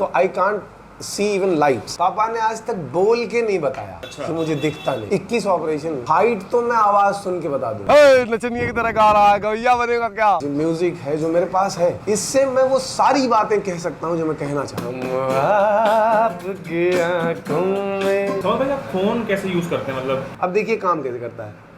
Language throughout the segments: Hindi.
तो I can't see even lights. पापा ने आज तक बोल के नहीं बताया कि मुझे दिखता नहीं। 21 ऑपरेशन, हाइट तो मैं आवाज सुन के बता दूं। नचनिया की तरह गा रहा है, गवैया बनेगा क्या? जो म्यूजिक है जो मेरे पास है, इससे मैं वो सारी बातें कह सकता हूँ जो मैं कहना चाहता हूँ। आपकी आंखों में। तो भाई आप फोन कैसे यूज करते हैं, मतलब अब देखिए काम कैसे करता है।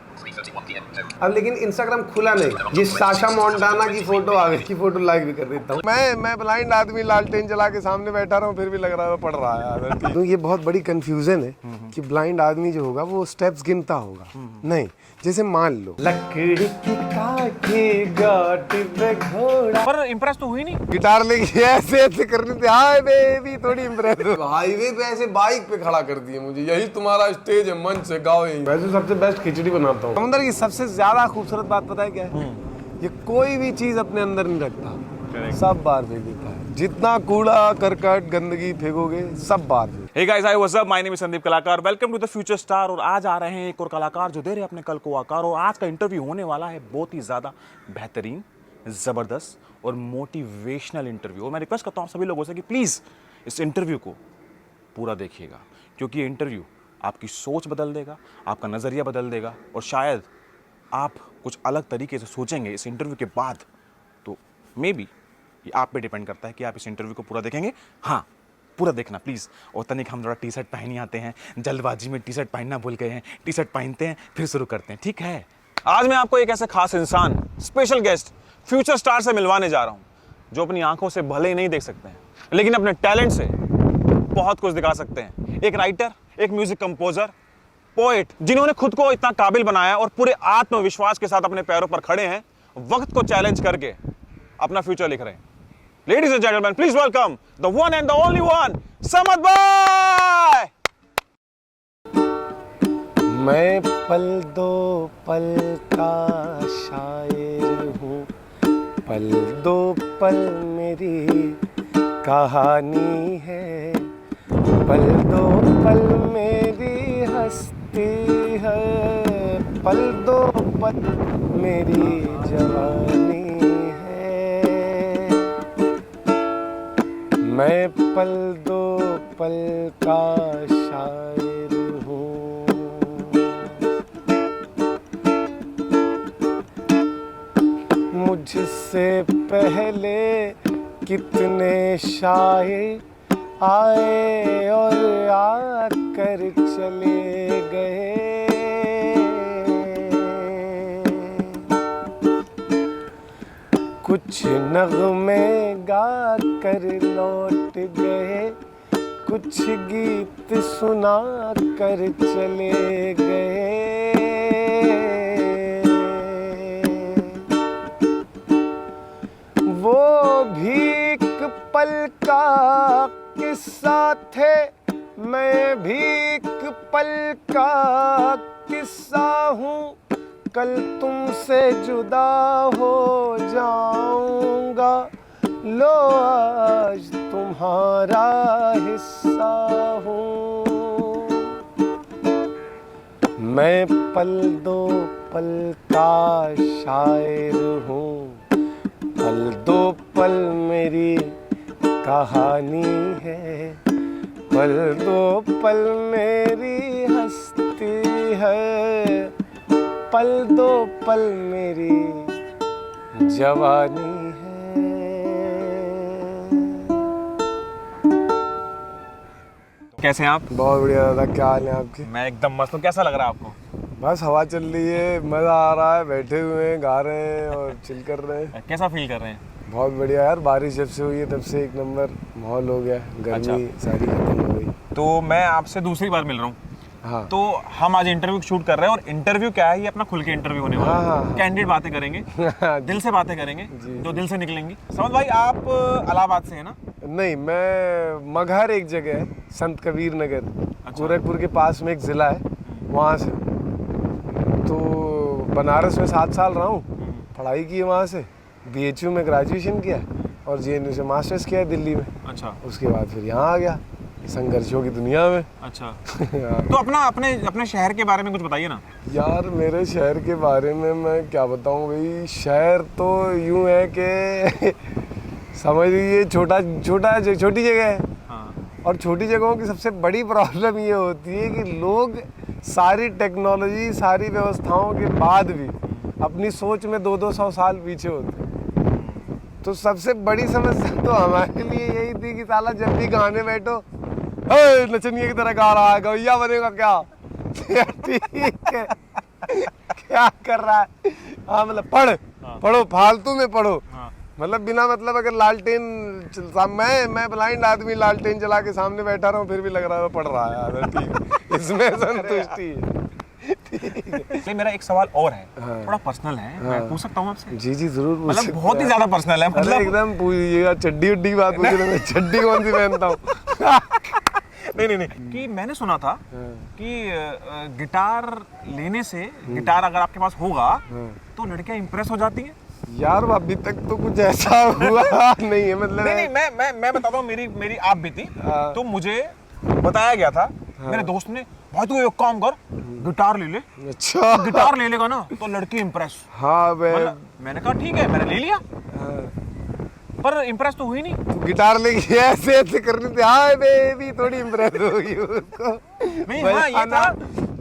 अब लेकिन इंस्टाग्राम खुला नहीं, ये साशा मोंटाना की फोटो आ गई, की फोटो लाइक भी कर देता हूँ। मैं ब्लाइंड आदमी लालटेन जला के सामने बैठा रहा हूँ, फिर भी लग रहा है पढ़ रहा है। तो ये बहुत बड़ी कंफ्यूजन है कि ब्लाइंड आदमी जो होगा वो स्टेप्स गिनता होगा। नहीं, जैसे मान लो लकड़ी की काठी गाड़ी पे घोड़ा। पर इम्प्रेस तो हुई नहीं। गिटार लेके ऐसे ऐसे करनी थी, हाय बेबी, थोड़ी इम्प्रेस। हाईवे पे ऐसे बाइक पे खड़ा कर दिए मुझे, यही तुम्हारा स्टेज है, मंच से गाओ यही। वैसे सबसे बेस्ट खिचड़ी बनाता हूँ। समुद्र की सबसे ज्यादा खूबसूरत बात पता है क्या है? ये कोई भी चीज अपने अंदर नहीं रखता, सब बाहर फेंक देता है। जितना कूड़ा करकट गंदगी फेंकोगे सब बाहर। Hey guys, hi, what's up? My name is Sandeep Kalakar. Welcome to the future star. और आज आ रहे हैं एक और कलाकार जो दे रहे हैं अपने कल को आकार। और आज का इंटरव्यू होने वाला है बहुत ही ज़्यादा बेहतरीन, ज़बरदस्त और मोटिवेशनल इंटरव्यू। और मैं रिक्वेस्ट करता हूँ सभी लोगों से कि प्लीज़ इस इंटरव्यू को पूरा देखिएगा, क्योंकि ये इंटरव्यू आपकी सोच बदल देगा, आपका नज़रिया बदल देगा और शायद आप कुछ अलग तरीके से सोचेंगे इस इंटरव्यू के बाद। तो मे बी ये आप पे डिपेंड करता है कि आप इस इंटरव्यू को पूरा देखेंगे। हाँ, पूरा देखना प्लीज़। और तनिक हम थोड़ा टी शर्ट पहन ही आते हैं, जल्दबाजी में टी शर्ट पहनना भूल गए हैं। टी शर्ट पहनते हैं फिर शुरू करते हैं, ठीक है? आज मैं आपको एक ऐसे खास इंसान, स्पेशल गेस्ट, फ्यूचर स्टार से मिलवाने जा रहा हूँ, जो अपनी आंखों से भले ही नहीं देख सकते हैं, लेकिन अपने टैलेंट से बहुत कुछ दिखा सकते हैं। एक राइटर, एक म्यूजिक कंपोजर, पोएट, जिन्होंने खुद को इतना काबिल बनाया और पूरे आत्मविश्वास के साथ अपने पैरों पर खड़े हैं, वक्त को चैलेंज करके अपना फ्यूचर लिख रहे हैं। Ladies and gentlemen, please welcome the one and the only one, Samad भाई। मैं पल दो पल का शायर हूँ, पल दो पल मेरी कहानी है, पल दो पल मेरी हस्ती है, पल दो पल मेरी जवानी। मैं पल दो पल का शायर हूँ। मुझसे पहले कितने शायर आए और आकर चले गए। कुछ नगमे गा कर लौट गए, कुछ गीत सुना कर चले गए। वो भी एक पल का किस्सा थे, मैं भी एक पल का किस्सा हूँ। कल तुमसे जुदा हो जाऊंगा, लो आज तुम्हारा हिस्सा हूँ। मैं पल दो पल का शायर हूँ, पल दो पल मेरी कहानी है, पल दो पल मेरी हस्ती है, पल दो पल मेरी जवानी है। कैसे हैं आप? बहुत बढ़िया दादा, क्या हाल है आपके? मैं एकदम मस्त हूँ। कैसा लग रहा है आपको? बस हवा चल रही है, मज़ा आ रहा है, बैठे हुए हैं, गा रहे हैं और चिल कर रहे हैं। कैसा फील कर रहे हैं? बहुत बढ़िया यार, बारिश जब से हुई है तब से एक नंबर माहौल हो गया, गर्मी सारी खत्म हो गई। तो मैं आपसे दूसरी बार मिल रहा हूँ। हाँ। तो हम आज इंटरव्यू शूट कर रहे हैं और इंटरव्यू क्या है, ये अपना खुल के इंटरव्यू होने वाला है। हाँ। कैंडिडेट बातें करेंगे, दिल से बातें करेंगे, जो दिल से निकलेंगी। समझ भाई, आप इलाहाबाद से है ना? नहीं, मैं मगहर एक जगह है, संत कबीर नगर, गोरखपुर के पास में एक ज़िला है, वहाँ से। तो बनारस में 7 साल रहा हूँ, पढ़ाई की है वहाँ से, BHU में ग्रेजुएशन किया और JNU से मास्टर्स किया है दिल्ली में। अच्छा। उसके बाद फिर यहाँ आ गया संघर्षों की दुनिया में। अच्छा। तो अपने शहर के बारे में कुछ बताइए ना यार। मेरे शहर के बारे में मैं क्या बताऊँ भाई, शहर तो यूँ है कि समझ लीजिए छोटी जगह है, और छोटी जगहों की सबसे बड़ी प्रॉब्लम ये होती है कि लोग सारी टेक्नोलॉजी, सारी व्यवस्थाओं के बाद भी अपनी सोच में 200 साल पीछे होते हैं। तो सबसे बड़ी समस्या तो हमारे लिए यही थी कि साला जब भी गाने बैठो, नचनिए की तरह गा रहा है, गवैया बनेगा क्या? ठीक है, क्या कर रहा है? हाँ मतलब पढ़ो, फालतू में पढ़ो। मतलब बिना मतलब अगर लालटेन मैं ब्लाइंड आदमी लालटेन जला के सामने बैठा रहा हूँ फिर भी लग रहा है पढ़ रहा है। ठीक है, इसमें संतुष्टि है। नहीं, मेरा एक सवाल और है, थोड़ा पर्सनल है, मैं पूछ सकता हूँ आपसे? जी जरूर पूछ मतलब सकते बहुत ही हैं। ज्यादा पर्सनल है, मतलब एकदम पूछिएगा। चड्डी उड्डी की बात पूछ रहे, मैं चड्डी कौन सी पहनता हूँ? नहीं कि मैंने सुना था कि गिटार लेने से, गिटार अगर आपके पास होगा तो लड़कियां इंप्रेस हो जाती हैं। यार अभी तक तो कुछ ऐसा हुआ नहीं है, मतलब नहीं मैं बताता हूँ, मेरी आप बीती। तो मुझे बताया गया था, मेरे दोस्त ने, भाई तू एक काम कर, गिटार ले ले। अच्छा, गिटार ले लेगा ना तो लड़की इंप्रेस। हाँ मैंने कहा ठीक है, मैंने ले लिया, पर इंप्रेस तो हुई नहीं। गिटार लेके ऐसे करनी थी, हाय बेबी, थोड़ी इम्प्रेस होगी उसको। नहीं हाँ, ये था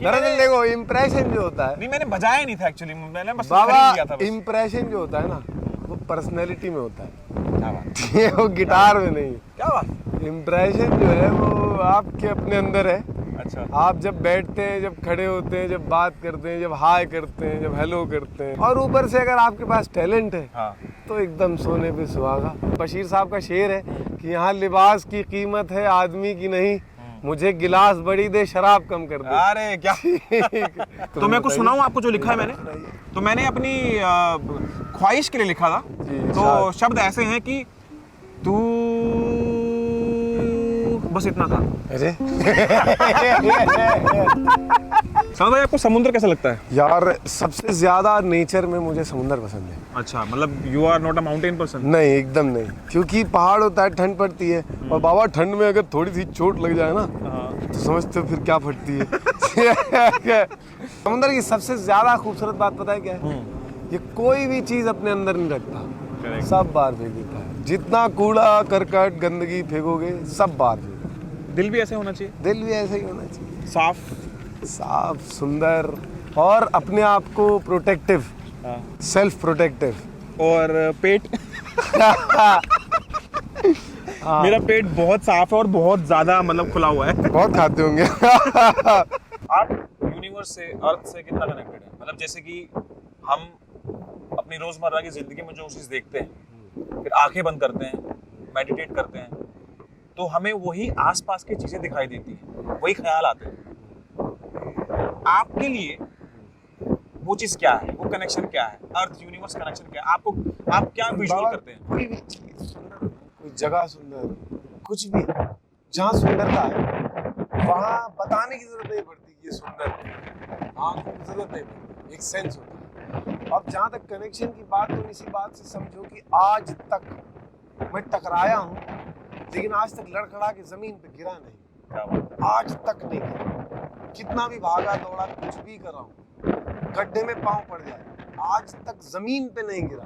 दरअसल देखो, इम्प्रेशन जो होता है, नहीं मैंने बजाया नहीं था एक्चुअली, मैंने बस बाबा, खरीद लिया था बस। इम्प्रेशन जो होता है ना वो पर्सनैलिटी में होता है। क्या बात, ये वो गिटार में नहीं। क्या बात। इम्प्रेशन जो है वो आपके अपने अंदर है। अच्छा, आप जब बैठते हैं, जब खड़े होते हैं, जब बात करते हैं, जब हाय करते हैं, जब हेलो करते हैं, और ऊपर से अगर आपके पास टैलेंट है हाँ। तो एकदम सोने पे सुहागा। बशीर साहब का शेर है कि यहाँ लिबास की कीमत है आदमी की नहीं, मुझे गिलास बड़ी दे, शराब कम कर दे। अरे क्या तो मैं कुछ सुनाऊं आपको जो लिखा है मैंने? तो मैंने अपनी ख्वाहिश के लिए लिखा था। तो शब्द ऐसे हैं कि तू, बस इतना था। अरे समझ भाई, आपको समुद्र कैसा लगता है? यार सबसे ज्यादा नेचर में मुझे समुद्र पसंद है। अच्छा, मतलब you are not a mountain person? नहीं, एकदम नहीं, क्योंकि पहाड़ होता है, ठंड पड़ती है, और बाबा ठंड में अगर थोड़ी सी चोट लग जाए ना तो समझते हो फिर क्या फटती है। समुद्र की सबसे ज्यादा खूबसूरत बात पता है क्या है? ये कोई भी चीज अपने अंदर नहीं रखता, सब बाहर फेंक देता है। जितना कूड़ा करकट गंदगी फेंकोगे सब बाहर फेंकोगे। दिल भी ऐसे होना चाहिए? दिल भी ऐसे ही होना चाहिए, साफ सुंदर, और अपने आप को प्रोटेक्टिव, सेल्फ प्रोटेक्टिव। और पेट मेरा पेट बहुत साफ है और बहुत ज्यादा मतलब खुला हुआ है। बहुत खाते होंगे। आप यूनिवर्स से, अर्थ से कितना कनेक्टेड है? मतलब जैसे कि हम अपनी रोजमर्रा की जिंदगी में जो चीज देखते हैं, फिर आंखें बंद करते हैं, मेडिटेट करते हैं, तो हमें वही आसपास की चीजें दिखाई देती हैं, वही ख्याल आते हैं। आपके लिए वो चीज क्या है, वो कनेक्शन क्या है, अर्थ यूनिवर्स कनेक्शन क्या है आपको? आप क्या विजुअल करते हैं? कोई भी चीज सुंदर, कोई जगह सुंदर, कुछ भी जहाँ सुंदरता है वहाँ बताने की जरूरत नहीं पड़ती कि ये सुंदर है, आंखों की जरूरत नहीं पड़ती, एक सेंस होता है। अब जहाँ तक कनेक्शन की बात, तो इसी बात से समझो कि आज तक मैं टकराया हूँ, लेकिन आज तक लड़खड़ा के जमीन पे गिरा नहीं, आज तक नहीं गिरा। कितना भी भागा दौड़ा, कुछ भी कर रहा हूँ, गड्ढे में पांव पड़ जाए, आज तक जमीन पे नहीं गिरा।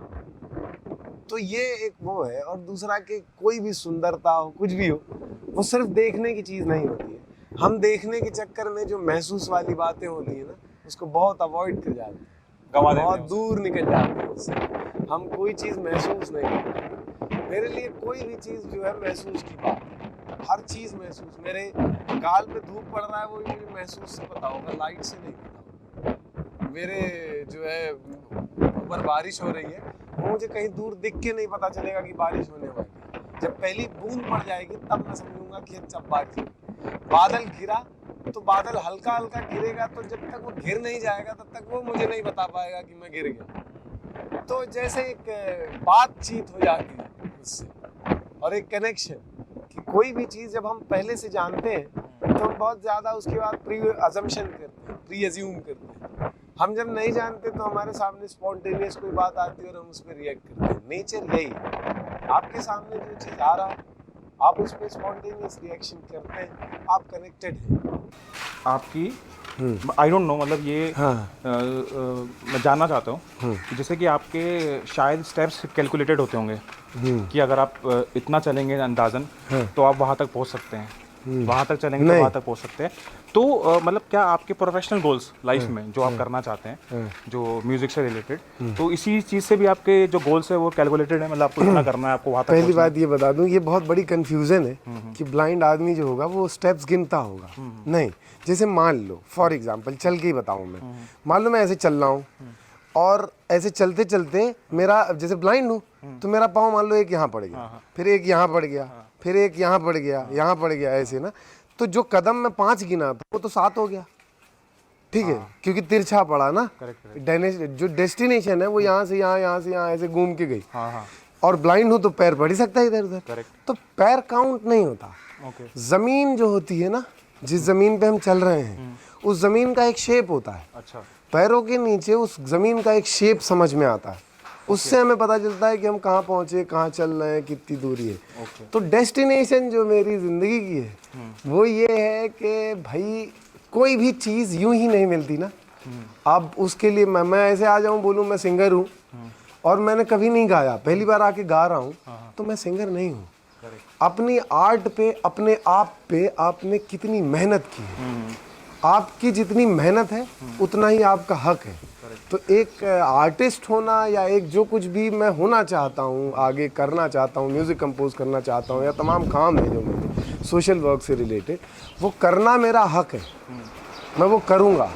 तो ये एक वो है। और दूसरा कि कोई भी सुंदरता हो, कुछ भी हो, वो सिर्फ देखने की चीज नहीं होती है। हम देखने के चक्कर में जो महसूस वाली बातें होती है ना, उसको बहुत अवॉइड कर जाते हैं, बहुत दूर निकल जाते हैं उससे। हम कोई चीज महसूस नहीं करते। मेरे लिए कोई भी चीज जो है महसूस की बात है, हर चीज महसूस। मेरे गाल पे धूप पड़ रहा है, वो मुझे महसूस से पता होगा, लाइट से नहीं पता होगा। मेरे जो है ऊपर बारिश हो रही है, वो मुझे कहीं दूर दिख के नहीं पता चलेगा कि बारिश होने वाली है। जब पहली बूंद पड़ जाएगी तब मैं समझूंगा कि अच्छा बारिश। बादल घिरा तो बादल हल्का हल्का गिरेगा, तो जब तक वो घिर नहीं जाएगा तब तक वो मुझे नहीं बता पाएगा कि मैं गिर गया। तो जैसे एक बातचीत हो जाती है उससे, और एक कनेक्शन कि कोई भी चीज़ जब हम पहले से जानते हैं तो हम बहुत ज़्यादा उसके बाद प्री अजम्पशन करते हैं, प्री अज्यूम करते हैं। हम जब नहीं जानते तो हमारे सामने स्पॉन्टेनियस कोई बात आती है और हम उस पर रिएक्ट करते हैं। नेचर यही है, आपके सामने जो चीज़ आ रहा है आप उस पर स्पॉन्टेनियस रिएक्शन करते हैं, आप कनेक्टेड हैं। आपकी आई डोंट नो, मतलब ये मैं जानना चाहता हूँ कि जैसे कि आपके शायद स्टेप्स कैलकुलेटेड होते होंगे कि अगर आप इतना चलेंगे अंदाजन तो आप वहाँ तक पहुँच सकते हैं। वहां तक चलेंगे तो वहां तक पहुंच सकते हैं। तो मतलब क्या आपके प्रोफेशनल गोल्स लाइफ में जो आप करना चाहते हैं जो म्यूजिक से रिलेटेड, तो इसी चीज से भी आपके जो गोल्स है वो कैलकुलेटेड है, मतलब आपको इतना करना है, आपको वहां तक पहली बात ये बता दूं, ये बहुत बड़ी कंफ्यूजन है कि ब्लाइंड आदमी जो होगा वो स्टेप्स गिनता होगा। नहीं, जैसे मान लो फॉर एग्जांपल चल के ही बताऊं मैं, मान लो मैं ऐसे चल रहा हूँ और ऐसे चलते चलते मेरा, जैसे ब्लाइंड हूँ तो मेरा पाँव मान लो एक यहाँ पड़ गया, फिर एक यहाँ पड़ गया, फिर एक यहाँ पड़ गया, यहाँ पड़ गया, ऐसे ना। तो जो कदम मैं 5 गिना था वो तो 7 हो गया, ठीक है, क्योंकि तिरछा पड़ा ना। जो डेस्टिनेशन है वो यहाँ से यहाँ, यहाँ से यहाँ ऐसे घूम के गई। और ब्लाइंड हूँ तो पैर बढ़ ही सकता है इधर उधर, तो पैर काउंट नहीं होता। जमीन जो होती है ना, जिस जमीन पे हम चल रहे हैं उस जमीन का एक शेप होता है। अच्छा। पैरों के नीचे उस जमीन का एक शेप समझ में आता है, उससे हमें पता चलता है कि हम कहाँ पहुँचे, कहाँ चल रहे हैं, कितनी दूरी है। तो डेस्टिनेशन जो मेरी ज़िंदगी की है वो ये है कि भाई कोई भी चीज़ यूं ही नहीं मिलती ना। अब उसके लिए मैं ऐसे आ जाऊं बोलूं मैं सिंगर हूं और मैंने कभी नहीं गाया, पहली बार आके गा रहा हूं, तो मैं सिंगर नहीं हूं। अपनी आर्ट पे, अपने आप पे आपने कितनी मेहनत की है, आपकी जितनी मेहनत है उतना ही आपका हक है। तो एक आर्टिस्ट होना या एक जो कुछ भी मैं होना चाहता हूँ, आगे करना चाहता हूँ, म्यूज़िक कंपोज करना चाहता हूँ या तमाम काम है जो मेरे सोशल वर्क से रिलेटेड, वो करना मेरा हक है। मैं वो करूँगा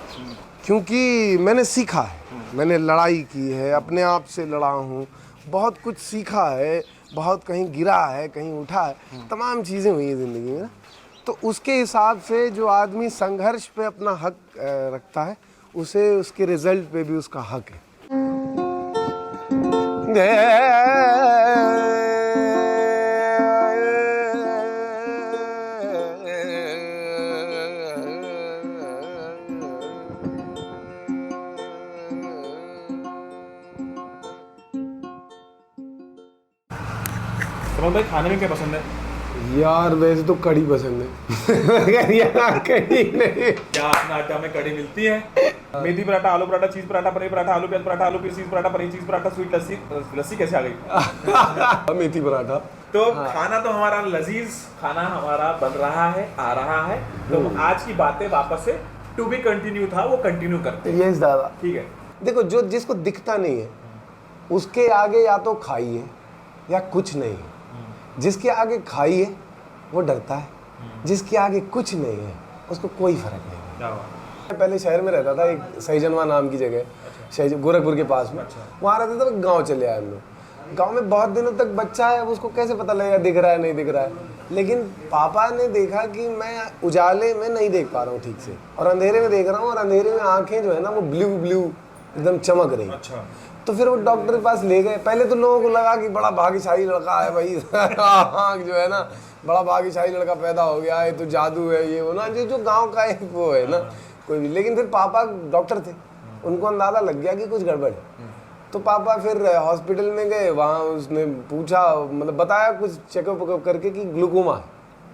क्योंकि मैंने सीखा है, मैंने लड़ाई की है, अपने आप से लड़ा हूँ, बहुत कुछ सीखा है, बहुत कहीं गिरा है, कहीं उठा है, तमाम चीज़ें हुई हैं ज़िंदगी में ना। तो उसके हिसाब से जो आदमी संघर्ष पे अपना हक रखता है उसे उसके रिजल्ट पे भी उसका हक है। भाई खाने में क्या पसंद है? यार वैसे तो कड़ी पसंद है। यार कड़ी नहीं, क्या अपना आटा में कड़ी मिलती है? मेथी पराठा, आलू पराठा, चीज पराठा, पनीर पराठा, आलू प्याज पराठा, आलू चीज पराठा, पनीर चीज पराठा, स्वीट लस्सी। लस्सी कैसे आ गई? मेथी पराठा। तो खाना तो हमारा लजीज खाना हमारा बन रहा है, आ रहा है। तो आज की बातें वापस से टू बी कंटिन्यू था, वो कंटिन्यू करते हैं। यस दादा, ठीक है। देखो, जो जिसको दिखता नहीं है उसके आगे या तो खाइए या कुछ नहीं है। जिसके आगे खाइए वो डरता है, जिसके आगे कुछ नहीं है उसको कोई फर्क नहीं है। मैं पहले शहर में रहता था, एक सहीजनवा नाम की जगह, अच्छा। गोरखपुर के पास में, अच्छा। वहाँ रहते थे, गांव चले आए हम लोग। गांव में बहुत दिनों तक बच्चा है, उसको कैसे पता लगेगा दिख रहा है नहीं दिख रहा है। लेकिन पापा ने देखा कि मैं उजाले में नहीं देख पा रहा हूँ ठीक से और अंधेरे में देख रहा हूँ, और अंधेरे में आंखें जो है ना वो ब्लू ब्लू एकदम चमक रही। अच्छा। तो फिर वो डॉक्टर के पास ले गए। पहले तो लोगों को लगा कि बड़ा भाग्यशाली लड़का है भाई, आँख जो है ना, बड़ा भाग्यशाली लड़का पैदा हो गया है, तो जादू है ये वो ना, जो गांव का एक वो है ना कोई भी। लेकिन फिर पापा डॉक्टर थे, उनको अंदाज़ा लग गया कि कुछ गड़बड़ है। तो पापा फिर हॉस्पिटल में गए, वहाँ उसने पूछा, मतलब बताया कुछ चेकअप करके कि ग्लूकोमा है।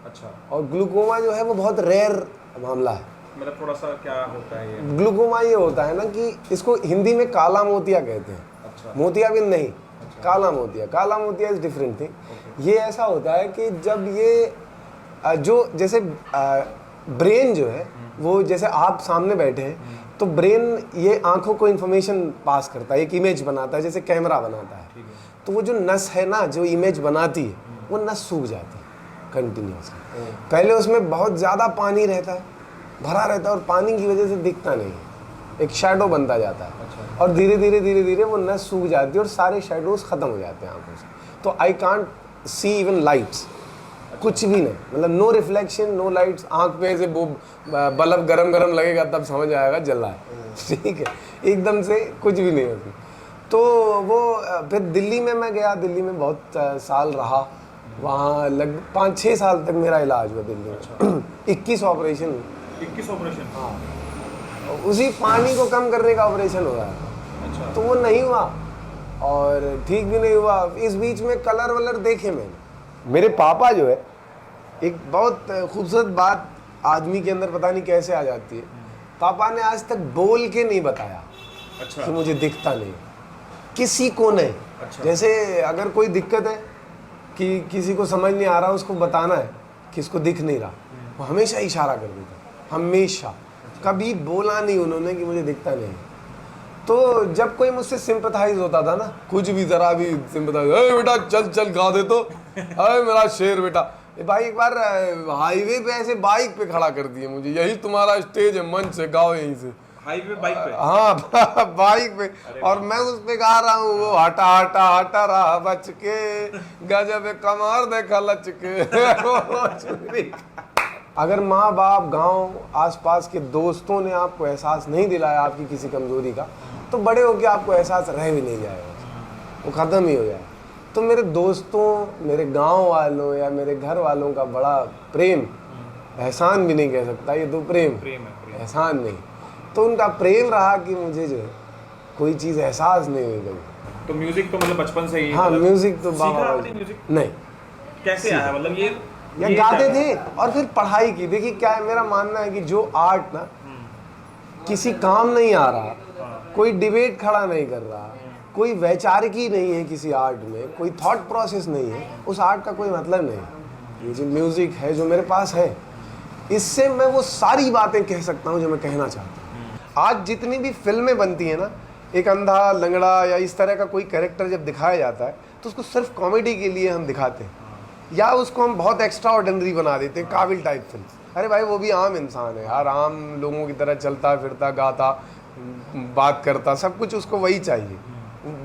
अच्छा। और ग्लूकोमा जो है वो बहुत रेयर मामला है। मतलब थोड़ा सा क्या होता है ये? ग्लूकोमा ये होता है ना कि इसको हिंदी में काला मोतिया कहते हैं। अच्छा। मोतियाबिंद नहीं, अच्छा। काला मोतिया। काला मोतिया इज डिफरेंट थिंग। ये ऐसा होता है कि जब ये जो जैसे ब्रेन जो है वो, जैसे आप सामने बैठे हैं तो ब्रेन ये आंखों को इन्फॉर्मेशन पास करता है, एक इमेज बनाता है, जैसे कैमरा बनाता है। तो वो जो नस है ना जो इमेज बनाती है वो नस सूख जाती है कंटिन्यूसली। पहले उसमें बहुत ज़्यादा पानी रहता है, भरा रहता है, और पानी की वजह से दिखता नहीं है, एक शैडो बनता जाता है। अच्छा। और धीरे धीरे वो नस सूख जाती है और सारे शैडोज खत्म हो जाते हैं आंखों से। तो I can't see even lights, कुछ भी नहीं, मतलब नो रिफ्लेक्शन, नो लाइट्स। आंख पे से वो बल्ब गरम लगेगा तब समझ आएगा जल रहा है। ठीक है, एकदम से कुछ भी नहीं होती। तो वो फिर दिल्ली में मैं गया, दिल्ली में बहुत साल रहा, वहाँ लगभग 5-6 साल तक मेरा इलाज हुआ दिल्ली में। अच्छा। 21 ऑपरेशन। 21 ऑपरेशन? हाँ, उसी पानी को कम करने का ऑपरेशन हो रहा है। अच्छा। तो वो नहीं हुआ और ठीक भी नहीं हुआ। इस बीच में कलर वलर देखे मैंने। मेरे पापा जो है, एक बहुत खूबसूरत बात आदमी के अंदर पता नहीं कैसे आ जाती है, पापा ने आज तक बोल के नहीं बताया। अच्छा। कि मुझे दिखता नहीं, किसी को नहीं। अच्छा। जैसे अगर कोई दिक्कत है कि किसी को समझ नहीं आ रहा, उसको बताना है कि इसको दिख नहीं रहा, वो हमेशा इशारा कर देता, हमेशा, कभी बोला नहीं उन्होंने कि मुझे दिखता नहीं। तो जब कोई मुझसे सिंपथाइज होता था ना, कुछ भी जरा भी सिंपथाइज, अरे बेटा चल चल गा दे तो, अरे मेरा शेर बेटा। भाई एक बार हाईवे पे ऐसे बाइक पे खड़ा कर दिए मुझे, यही तुम्हारा स्टेज है, मंच से गाओ यहीं से। हाईवे बाइक पे? हाँ बाइक पे, और मैं उस पे गा रहा हूँ, वो हटा हटा हटा रहा बच के, गजब कमर देखा लच के। अगर माँ बाप, गांव, आसपास के दोस्तों ने आपको एहसास नहीं दिलाया आपकी किसी कमजोरी का, तो बड़े होके आपको एहसास रह भी नहीं जाएगा, वो ख़त्म ही हो जाएगा। तो मेरे दोस्तों, मेरे गांव वालों या मेरे घर वालों का बड़ा प्रेम, एहसान भी नहीं कह सकता, ये तो प्रेम है, एहसान नहीं, तो उनका प्रेम रहा कि मुझे जो है कोई चीज़ एहसास नहीं हुई कभी। तो म्यूजिक तो मतलब बचपन से ही? हाँ म्यूजिक तो सीखा आपने म्यूजिक? नहीं। कैसे आया, मतलब ये या गाते थे और फिर पढ़ाई की। देखिए क्या है, मेरा मानना है कि जो आर्ट ना किसी काम नहीं आ रहा, कोई डिबेट खड़ा नहीं कर रहा, कोई वैचारिकी नहीं है किसी आर्ट में, कोई थॉट प्रोसेस नहीं है, उस आर्ट का कोई मतलब नहीं। ये जो म्यूजिक है जो मेरे पास है, इससे मैं वो सारी बातें कह सकता हूँ जो मैं कहना चाहता हूँ। आज जितनी भी फिल्में बनती हैं ना, एक अंधा, लंगड़ा या इस तरह का कोई कैरेक्टर जब दिखाया जाता है तो उसको सिर्फ कॉमेडी के लिए हम दिखाते हैं, या उसको हम बहुत एक्स्ट्रा ऑर्डिनरी बना देते हैं, काबिल टाइप फिल्म। अरे भाई वो भी आम इंसान है यार, आम लोगों की तरह चलता फिरता, गाता, बात करता, सब कुछ उसको वही चाहिए।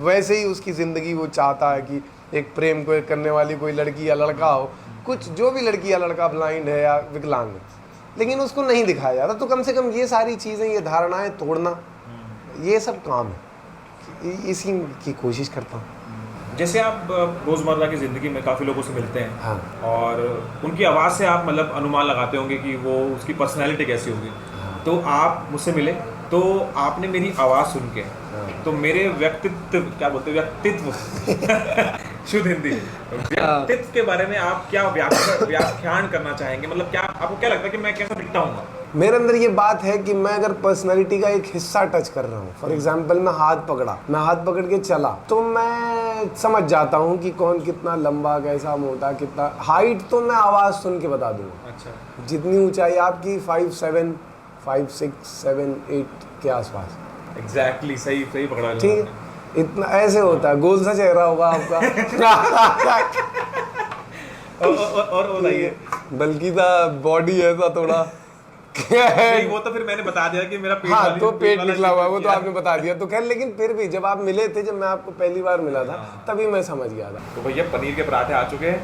वैसे ही उसकी ज़िंदगी वो चाहता है कि एक प्रेम को करने वाली कोई लड़की या लड़का हो, कुछ जो भी लड़की या लड़का ब्लाइंड है या विकलांग है, लेकिन उसको नहीं दिखाया जाता। तो कम से कम ये सारी चीज़ें, ये धारणाएं तोड़ना, ये सब काम है, इसी की कोशिश करता हूँ। जैसे आप रोज़मर्रा की ज़िंदगी में काफ़ी लोगों से मिलते हैं, हाँ, और उनकी आवाज़ से आप मतलब अनुमान लगाते होंगे कि वो उसकी पर्सनैलिटी कैसी होगी। तो आप मुझसे मिले तो आपने मेरी आवाज़ सुन के तो मेरे व्यक्तित्व, क्या बोलते हैं, व्यक्तित्व शुद्ध हिंदी, व्यक्तित्व के बारे में आप क्या व्याख्यान करना चाहेंगे? मतलब क्या आपको क्या लगता है कि मैं कैसा दिखता हूँ? मेरे अंदर ये बात है कि मैं अगर पर्सनैलिटी का एक हिस्सा टच कर रहा हूँ, फॉर एग्जांपल मैं हाथ पकड़ के चला, तो मैं समझ जाता हूँ कि कौन कितना लंबा, कैसा मोटा, कितना हाइट, तो मैं आवाज़ सुन के बता दूँगा। अच्छा, जितनी ऊंचाई आपकी 5'7", 5'6", 7, 8 के आसपास। एग्जैक्टली, सही पकड़ा। ठीक है, इतना ऐसे होता है, गोल सा चेहरा होगा आपका। और बताइए, बल्कि बॉडी ऐसा थोड़ा नहीं, वो तो फिर मैंने बता दिया कि मेरा पेट, हाँ तो पेट निकला हुआ है, वो तो आपने बता दिया। तो खैर, लेकिन फिर भी जब आप मिले थे, जब मैं आपको पहली बार मिला था, तभी मैं समझ गया था। तो भैया पनीर के पराठे आ चुके हैं,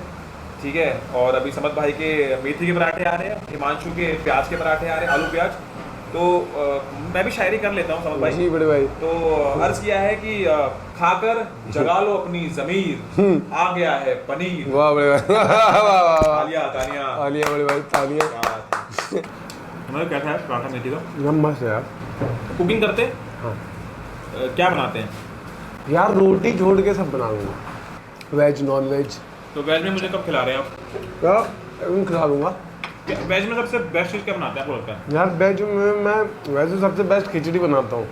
ठीक है, और अभी समत भाई के मेथी के पराठे आ रहे हैं, हिमांशु के प्याज के पराठे आ रहे हैं, आलू प्याज। तो मैं भी शायरी कर लेता हूँ समत भाई जी बड़े भाई। तो अर्ज किया है कि खाकर जगा लो अपनी जमीर, आ गया है पनीर। वाह बड़े भाई, तालियां तालियां तालियां बड़े भाई, तालियां। मतलब कैसा है पराठा मेथी का? मस्त है यार। कुकिंग करते हैं? हाँ क्या बनाते हैं यार, रोटी छोड़ के सब बना लूँगा, वेज नॉन वेज। तो वेज में मुझे कब खिला रहे हैं आप? यार खिला दूँगा। वेज में सबसे बेस्ट चीज़ क्या बनाते हैं आपको लगता है? यार वेज में मैं वैसे सबसे बेस्ट खिचड़ी बनाता हूँ।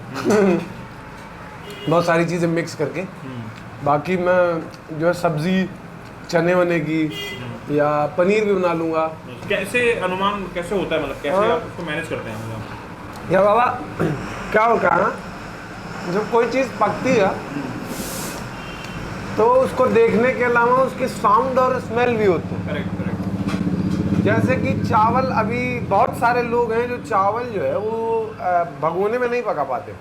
बहुत सारी चीज़ें मिक्स करके। बाकी मैं जो है सब्ज़ी, चने वने की या पनीर भी बना लूँगा। कैसे अनुमान कैसे होता है, मतलब कैसे आप उसको मैनेज करते हैं? मतलब या बाबा क्या होता है ना, जब कोई चीज़ पकती है तो उसको देखने के अलावा उसके साउंड और स्मेल भी होते हैं। करेक्ट। जैसे कि चावल, अभी बहुत सारे लोग हैं जो चावल जो है वो भगोने में नहीं पका पाते,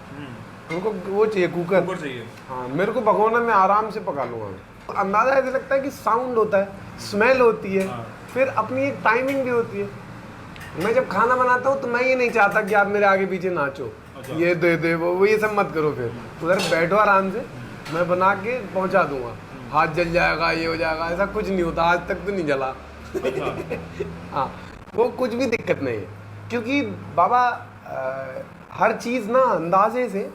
उनको वो चाहिए कुकर चाहिए। हाँ, मेरे को भगोना में आराम से पका लूँगा। अंदाज़ा ऐसे लगता है कि साउंड होता है, स्मेल होती है, फिर अपनी एक टाइमिंग भी होती है। मैं जब खाना बनाता हूँ तो मैं ये नहीं चाहता कि आप मेरे आगे पीछे नाचो, ये दे दे वो ये सब मत करो। फिर उधर बैठो आराम से, मैं बना के पहुँचा दूँगा। हाथ जल जाएगा, ये हो जाएगा, ऐसा कुछ नहीं होता, आज तक तो नहीं जला। हाँ, वो कुछ भी दिक्कत नहीं है, क्योंकि बाबा हर चीज़ ना अंदाजे से,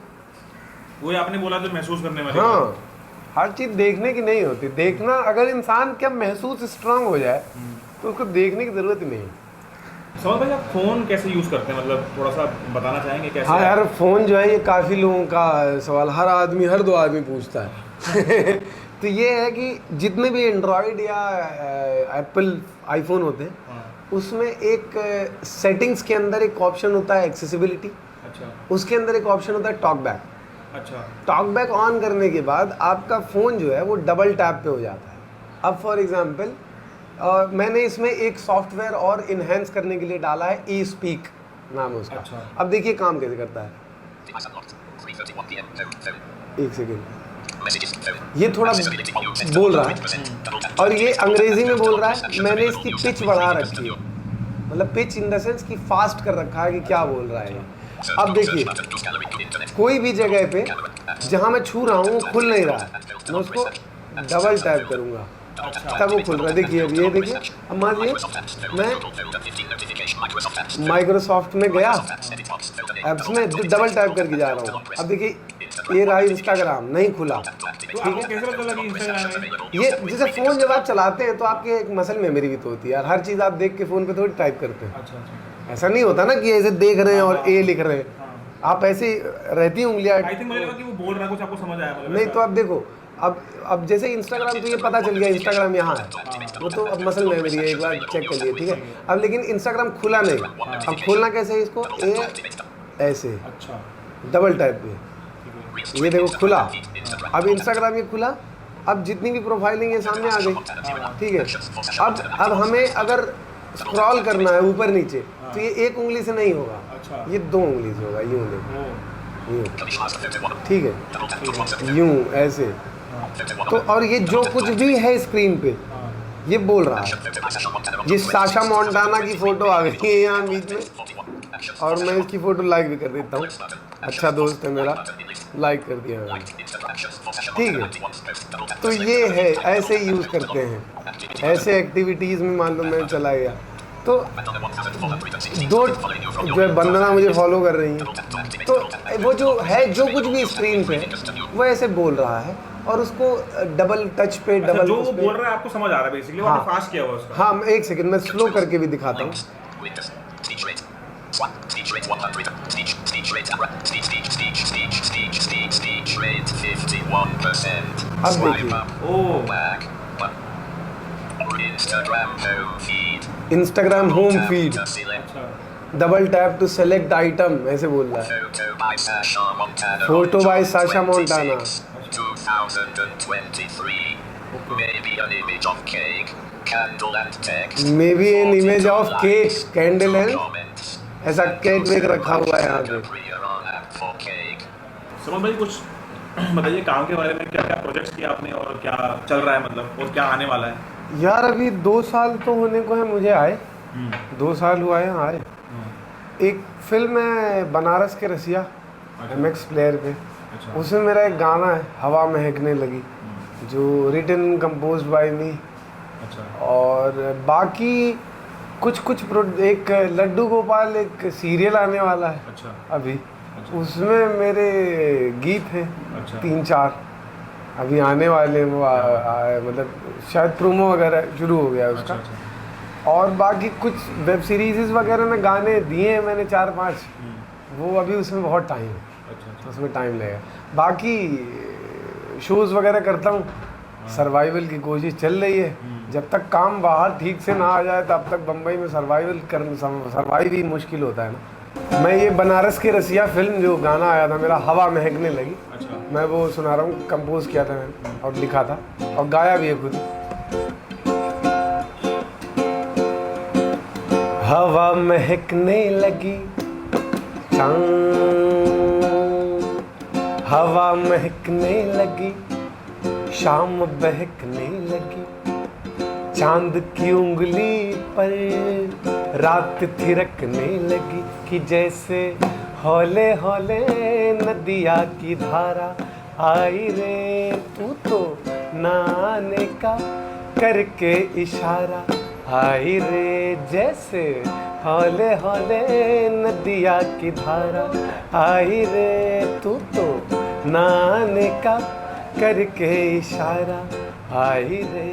वो आपने बोला तो महसूस करने वाली। हाँ, हर चीज़ देखने की नहीं होती। देखना, अगर इंसान क्या महसूस स्ट्रांग हो जाए तो उसको देखने की ज़रूरत ही नहीं है। समझ भाई, आप फ़ोन कैसे यूज़ करते हैं, मतलब थोड़ा सा बताना चाहेंगे कैसे? हाँ यार, फ़ोन जो है ये काफ़ी लोगों का सवाल, हर दो आदमी पूछता है। तो ये है कि जितने भी एंड्रॉयड या एप्पल आईफोन होते हैं, उसमें एक सेटिंग्स के अंदर एक ऑप्शन होता है एक्सेसिबिलिटी, अच्छा उसके अंदर एक ऑप्शन होता है टॉक बैक। अच्छा टॉक बैक ऑन करने के बाद आपका फ़ोन जो है वो डबल टैप पे हो जाता है। अब फॉर एग्जांपल मैंने इसमें एक सॉफ्टवेयर और इन्हेंस करने के लिए डाला है, ई स्पीक नाम है उसका। अच्छा। अब देखिए काम कैसे करता है। एक सेकेंड, ये थोड़ा बोल रहा है और ये अंग्रेजी में बोल रहा है। मैंने इसकी पिच बढ़ा रखी है, मतलब पिच इन द सेंस कि फास्ट कर रखा है कि क्या बोल रहा है ये। अब देखिए कोई भी जगह पे जहाँ मैं छू रहा हूँ वो खुल नहीं रहा है, मैं उसको डबल टैप करूँगा तब वो खुल रहा है। देखिए अब ये देखिए, अब मान लीजिए मैं माइक्रोसॉफ्ट में गया, एप्स में डबल टैप करके जा रहा हूँ। अब देखिए ये रहा इंस्टाग्राम, नहीं खुला। तो आपको कैसे पता लगा कि इंस्टाग्राम है? ये जैसे फ़ोन जब आप चलाते हैं तो आपके एक मसल मेमोरी भी तो होती है यार, हर चीज़ आप देख के फ़ोन पे थोड़ी टाइप करते हैं। अच्छा अच्छा ऐसा नहीं होता ना कि ऐसे देख रहे हैं और ए लिख रहे हैं, आप ऐसे रहती उंगलियां। आई थिंक मुझे लगा कि वो बोल रहा है कुछ, आपको समझ आया मतलब नहीं तो अब देखो, अब जैसे इंस्टाग्राम तो ये पता चल गया इंस्टाग्राम यहाँ है, वो तो अब मसल मेमोरी है, एक बार चेक कर लिए, ठीक है। अब लेकिन इंस्टाग्राम खुला नहीं, अब खोलना कैसे है इसको, ए ऐसे अच्छा डबल टाइप पे, ये देखो खुला। अब इंस्टाग्राम ये खुला, अब जितनी भी प्रोफाइलिंग है सामने आ गई, ठीक है। अब हमें अगर स्क्रॉल करना है ऊपर नीचे तो ये एक उंगली से नहीं होगा, अच्छा ये दो उंगली से होगा, यूँ देखो, ओ यूँ, ठीक है, यूँ ऐसे। तो और ये जो कुछ भी है स्क्रीन पे ये बोल रहा है। ये साशा मोंटाना की फ़ोटो आ गई है यहाँ बीच में और मैं इसकी फ़ोटो लाइक भी कर देता हूँ, अच्छा दोस्त है मेरा, लाइक कर दिया मैंने, ठीक है। तो ये है, ऐसे यूज़ करते हैं, ऐसे एक्टिविटीज़ में मान लो मैं चला गया तो दो जो है बंदना मुझे फॉलो कर रही हैं, तो वो जो है जो कुछ भी स्क्रीन पे वो ऐसे बोल रहा है और उसको डबल टच पे अच्छा, डबल जो वो बोल रहा है आपको समझ आ रहा है बेसिकली, वो आपने फास्ट किया हुआ उसका। हाँ एक सेकंड मैं स्लो करके भी दिखाता हूँ। अब देखिए Instagram home feed, double tap to select item, ऐसे बोल रहा है। Photo by Sasha Montana, may be an image of cake, candle and ऐसा केक वेक रखा हुआ है यहाँ पे। समझ भाई कुछ बताइए काम के बारे में, क्या क्या प्रोजेक्ट्स किया आपने और क्या चल रहा है मतलब, और क्या आने वाला है? यार अभी 2 साल तो होने को है मुझे आए, 2 साल हुआ है आए। एक फिल्म है बनारस के रसिया, MX प्लेयर पे, अच्छा। उसमें मेरा एक गाना है हवा महकने लगी, जो रिटन कंपोज्ड बाय मी। अच्छा। और बाकी कुछ एक लड्डू गोपाल एक सीरियल आने वाला है, अच्छा। अभी अच्छा। उसमें मेरे गीत हैं, अच्छा। 3-4 अभी आने वाले हैं, वो मतलब शायद प्रोमो वगैरह शुरू हो गया है उसका। अच्छा। और बाकी कुछ वेब सीरीज़ वगैरह में गाने दिए हैं मैंने 4-5, वो अभी उसमें बहुत टाइम है, अच्छा। उसमें टाइम लगेगा। बाकी शोज़ वगैरह करता हूँ, सर्वाइवल की कोशिश चल रही है। जब तक काम बाहर ठीक से ना आ जाए तब तक बम्बई में सर्वाइव ही मुश्किल होता है ना। मैं ये बनारस के रसिया फिल्म जो गाना आया था मेरा हवा महकने लगी, अच्छा। मैं वो सुना रहा हूँ, कंपोज किया था मैंने और लिखा था और गाया भी है खुद। हवा महकने लगी हवा महकने लगी, शाम बहकने लगी, चांद की उंगली पर रात थिरकने लगी, कि जैसे हौले हौले नदिया की धारा आई रे, तू तो नाने का करके इशारा आई रे, जैसे हौले हौले नदिया की धारा आई रे, तू तो नाने का करके इशारा आई रे।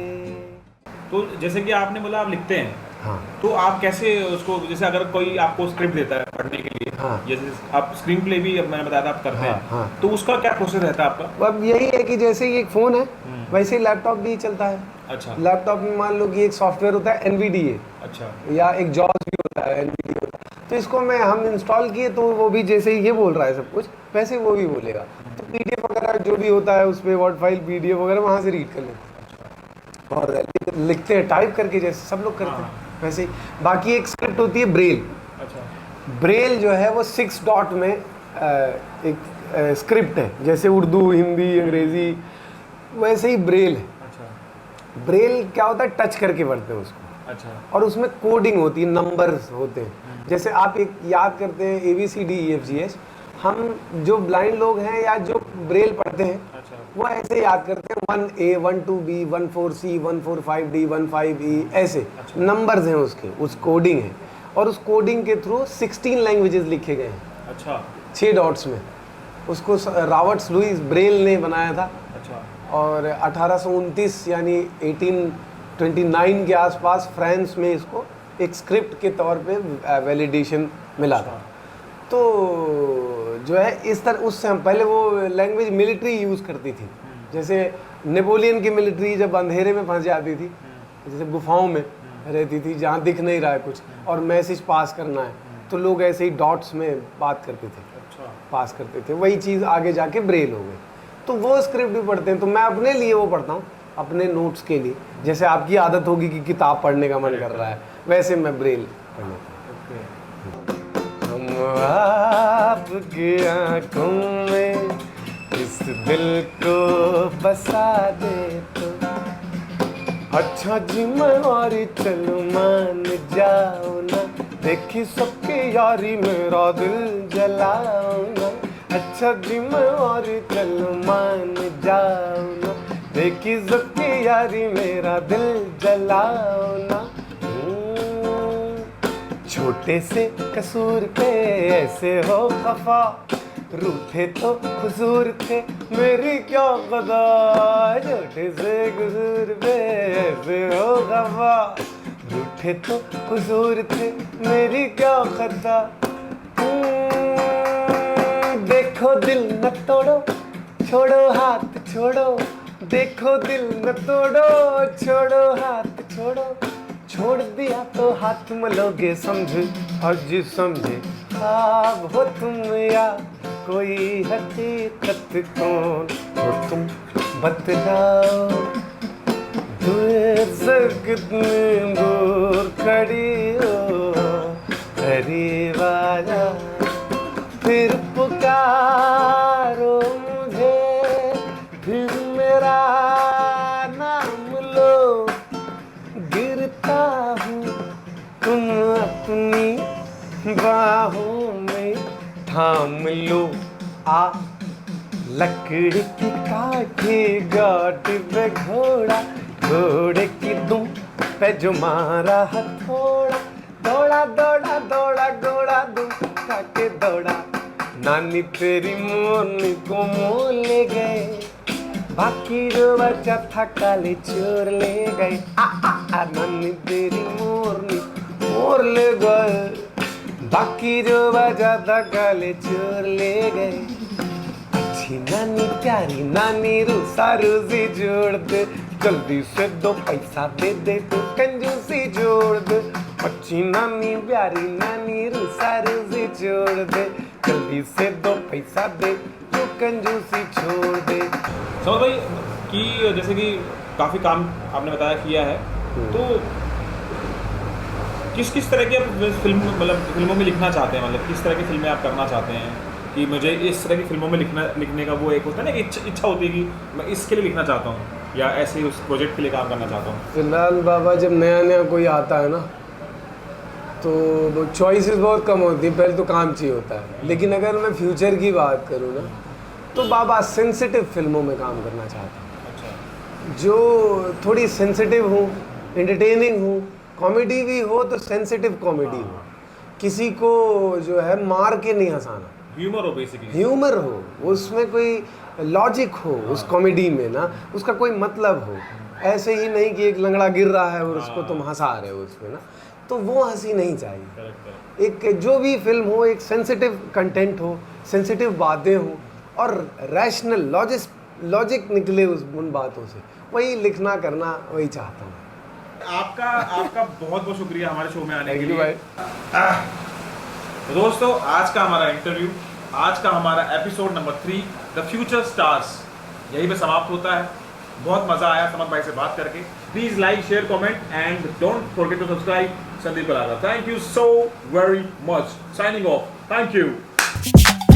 तो जैसे कि आपने बोला आप लिखते हैं, हाँ। तो आप कैसे उसको, जैसे अगर कोई आपको स्क्रिप्ट देता है पढ़ने के लिए, हाँ। जैसे आप स्क्रीन प्ले भी मैंने बताया था आप करते हैं, हाँ। तो उसका क्या प्रोसेस रहता है आपका? अब यही है कि जैसे ये एक फ़ोन है वैसे ही लैपटॉप भी चलता है, अच्छा। लैपटॉप में मान लो कि एक सॉफ्टवेयर होता है NVDA, अच्छा या एक जॉस भी होता है, NVDA होता है। तो इसको हम इंस्टॉल किए तो वो भी जैसे ये बोल रहा है सब कुछ वैसे वो भी बोलेगा। तो PDF वगैरह जो भी होता है उस पर वर्ड फाइल PDF वगैरह वहाँ से रीड कर लेते हैं और लिखते हैं टाइप करके जैसे सब लोग करते हैं वैसे ही। बाकी एक स्क्रिप्ट होती है ब्रेल। अच्छा ब्रेल जो है वो 6 डॉट में एक स्क्रिप्ट है, जैसे उर्दू, हिंदी, अंग्रेजी वैसे ही ब्रेल है। अच्छा ब्रेल क्या होता है, टच करके पढ़ते हैं उसको, अच्छा और उसमें कोडिंग होती है, नंबर्स होते हैं। जैसे आप एक याद करते हैं ABCDEFGH, हम जो ब्लाइंड लोग हैं या जो ब्रेल पढ़ते हैं अच्छा वो ऐसे याद करते हैं 1A 1-2B 1-4C 1-4-5D 1-5E ऐसे नंबर्स हैं उसके, उस कोडिंग है। और उस कोडिंग के थ्रू 16 लैंग्वेजेस लिखे गए हैं अच्छा 6 डॉट्स में। उसको रॉबर्ट्स लुईस ब्रेल ने बनाया था अच्छा और 1829 यानी 1829 के आसपास फ्रांस में इसको एक स्क्रिप्ट के तौर पे वैलिडेशन मिला था। तो जो है इस तरह उससे हम पहले वो लैंग्वेज मिलिट्री यूज़ करती थी। जैसे नेपोलियन की मिलिट्री जब अंधेरे में फंस जाती थी, जैसे गुफाओं में रहती थी जहाँ दिख नहीं रहा है कुछ और मैसेज पास करना है, तो लोग ऐसे ही डॉट्स में बात करते थे, अच्छा पास करते थे। वही चीज़ आगे जाके ब्रेल हो गई। तो वो स्क्रिप्ट भी पढ़ते हैं। तो मैं अपने लिए वो पढ़ता हूँ, अपने नोट्स के लिए। जैसे आपकी आदत होगी कि किताब पढ़ने का मन कर रहा है, वैसे मैं ब्रेल पढ़ लेता हूँ। हम आपकी आँखों में इस दिल को बसा दे तो अच्छा जी मैं और चलो मान जाओ ना, देखी सबकी यारी मेरा दिल जलाओ ना। अच्छा जी मैं और चलो मान जाओ ना, देखी सबकी यारी मेरा दिल जलाओ ना। छोटे से कसूर पे ऐसे हो खफा, रूठे तो हुजूर थे मेरी क्या क़दा। छोटे से कसूर पे ऐसे हो खफा, रूठे तो हुजूर थे मेरी क्या ख़ता। देखो दिल न तोड़ो, छोड़ो हाथ छोड़ो, देखो दिल न तोड़ो, छोड़ो हाथ छोड़ो। छोड़ दिया तो हाथ मलोगे समझे, और जी समझे आप हो तुम या कोई हकीकत कौन हो तुम बतलाओ। दूर से कितनी दूर खड़ी हो, करीब आ जा फिर पुकारो मुझे, फिर मेरा नाम लो। गिरता हूँ तुम अपनी बाहों में थाम लो। आ लकड़ी की काठी गाड़ी पे घोड़ा, घोड़े की दुम पे जो मारा हथौड़ा। दौड़ा दौड़ा दौड़ा घोड़ा दुम खाके दौड़ा, नानी तेरी मोरनी को मोल ले गए, बाकी जो बचा था काले चोर ले गए। नानी तेरी मोरनी मोर ले गए, बाकी जो बचा था काले चोर ले गए। अच्छी नानी प्यारी नानी रूसा रूसी जोड़ दे, जल्दी से 2 पैसा दे दे तो कंजूसी जोड़ दे। अच्छी नानी प्यारी नानी रूसा रूसी जोड़ दे, जल्दी से 2 पैसा दे तो कंजूसी छोड़ दे। समझ भाई कि जैसे कि काफ़ी काम आपने बताया किया है, तो किस किस तरह की आप फिल्मों में लिखना चाहते हैं, मतलब किस तरह की फिल्में आप करना चाहते हैं कि मुझे इस तरह की फिल्मों में लिखने का वो एक होता है ना कि इच्छा होती है कि मैं इसके लिए लिखना चाहता हूँ या ऐसे ही उस प्रोजेक्ट के लिए काम करना चाहता हूँ? फिलहाल बाबा जब नया नया कोई आता है ना तो वो चॉइसेस बहुत कम होती है, पहले तो काम चाहिए होता है। लेकिन अगर मैं फ्यूचर की बात करूँ ना तो बाबा सेंसिटिव फिल्मों में काम करना चाहता हूँ। अच्छा, जो थोड़ी सेंसिटिव हो, एंटरटेनिंग हो, कॉमेडी भी हो तो सेंसिटिव कॉमेडी हो, किसी को जो है मार के नहीं हंसाना, ह्यूमर हो बेसिकली, ह्यूमर हो, उसमें कोई लॉजिक हो उस कॉमेडी में ना, उसका कोई मतलब हो। ऐसे ही नहीं कि एक लंगड़ा गिर रहा है और उसको तुम हंसा रहे हो उसमें ना, तो वो हंसी नहीं चाहिए। एक जो भी फिल्म हो एक सेंसिटिव कंटेंट हो, सेंसिटिव बातें हो और रैशनल लॉजिक निकले उन बातों से, वही लिखना करना वही चाहता हूँ। आपका आपका बहुत बहुत शुक्रिया हमारे शो में आने के थैंक यू लिए। भाई। तो दोस्तों आज का हमारा इंटरव्यू, आज का हमारा episode number 3 the future stars यहीं पे समाप्त होता है। बहुत मजा आया समद भाई से बात करके। Please like, share, comment and don't forget to subscribe Sandeep कलाकार। Thank you so very much. Signing off. Thank you.